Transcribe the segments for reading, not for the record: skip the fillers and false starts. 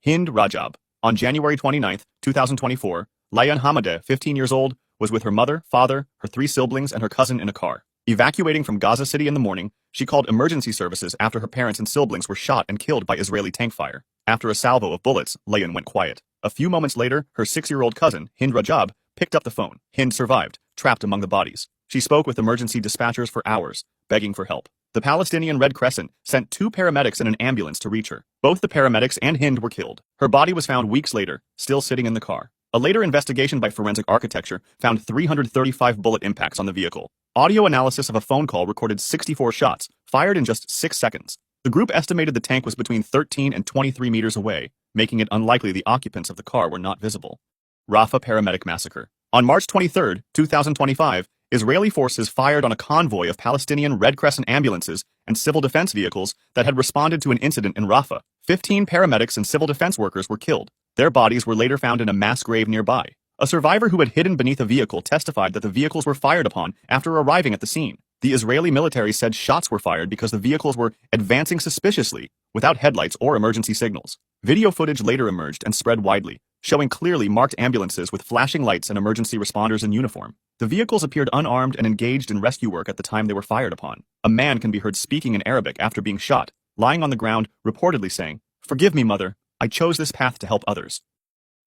Hind Rajab. On January 29, 2024, Layan Hamadeh, 15 years old, was with her mother, father, her 3 siblings, and her cousin in a car. Evacuating from Gaza City in the morning, she called emergency services after her parents and siblings were shot and killed by Israeli tank fire. After a salvo of bullets, Layan went quiet. A few moments later, her 6-year-old cousin, Hind Rajab, picked up the phone. Hind survived, trapped among the bodies. She spoke with emergency dispatchers for hours, begging for help. The Palestinian Red Crescent sent 2 paramedics in an ambulance to reach her. Both the paramedics and Hind were killed. Her body was found weeks later, still sitting in the car. A later investigation by Forensic Architecture found 335 bullet impacts on the vehicle. Audio analysis of a phone call recorded 64 shots, fired in just 6 seconds. The group estimated the tank was between 13 and 23 meters away, making it unlikely the occupants of the car were not visible. Rafah paramedic massacre. On March 23, 2025, Israeli forces fired on a convoy of Palestinian Red Crescent ambulances and civil defense vehicles that had responded to an incident in Rafah. 15 paramedics and civil defense workers were killed. Their bodies were later found in a mass grave nearby. A survivor who had hidden beneath a vehicle testified that the vehicles were fired upon after arriving at the scene. The Israeli military said shots were fired because the vehicles were advancing suspiciously, without headlights or emergency signals. Video footage later emerged and spread widely, showing clearly marked ambulances with flashing lights and emergency responders in uniform. The vehicles appeared unarmed and engaged in rescue work at the time they were fired upon. A man can be heard speaking in Arabic after being shot, lying on the ground, reportedly saying, "Forgive me, mother. I chose this path to help others."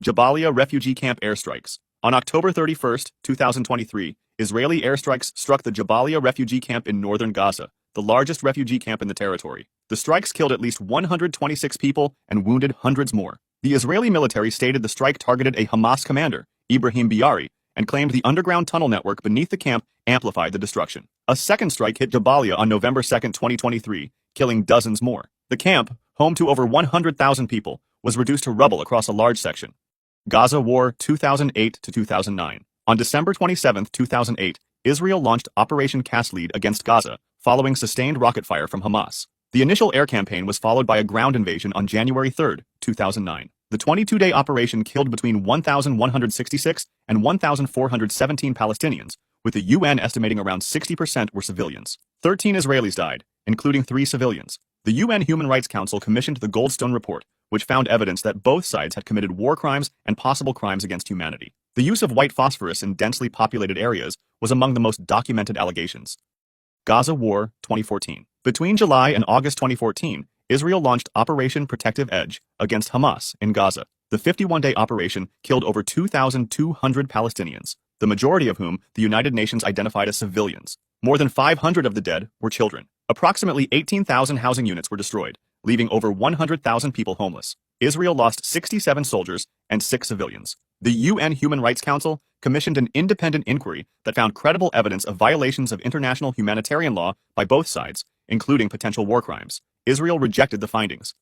Jabalia refugee camp airstrikes. On October 31, 2023, Israeli airstrikes struck the Jabalia refugee camp in northern Gaza, the largest refugee camp in the territory. The strikes killed at least 126 people and wounded hundreds more. The Israeli military stated the strike targeted a Hamas commander, Ibrahim Biari, and claimed the underground tunnel network beneath the camp amplified the destruction. A second strike hit Jabalia on November 2, 2023, killing dozens more. The camp, home to over 100,000 people, was reduced to rubble across a large section. Gaza War 2008 to 2009. On December 27, 2008, Israel launched Operation Cast Lead against Gaza, following sustained rocket fire from Hamas. The initial air campaign was followed by a ground invasion on January 3, 2009. The 22-day operation killed between 1,166 and 1,417 Palestinians, with the UN estimating around 60% were civilians. 13 Israelis died, including 3 civilians. The UN Human Rights Council commissioned the Goldstone Report, which found evidence that both sides had committed war crimes and possible crimes against humanity. The use of white phosphorus in densely populated areas was among the most documented allegations. Gaza War 2014. Between July and August 2014, Israel launched Operation Protective Edge against Hamas in Gaza. The 51-day operation killed over 2,200 Palestinians, the majority of whom the United Nations identified as civilians. More than 500 of the dead were children. Approximately 18,000 housing units were destroyed, leaving over 100,000 people homeless. Israel lost 67 soldiers and 6 civilians. The UN Human Rights Council commissioned an independent inquiry that found credible evidence of violations of international humanitarian law by both sides, including potential war crimes. Israel rejected the findings.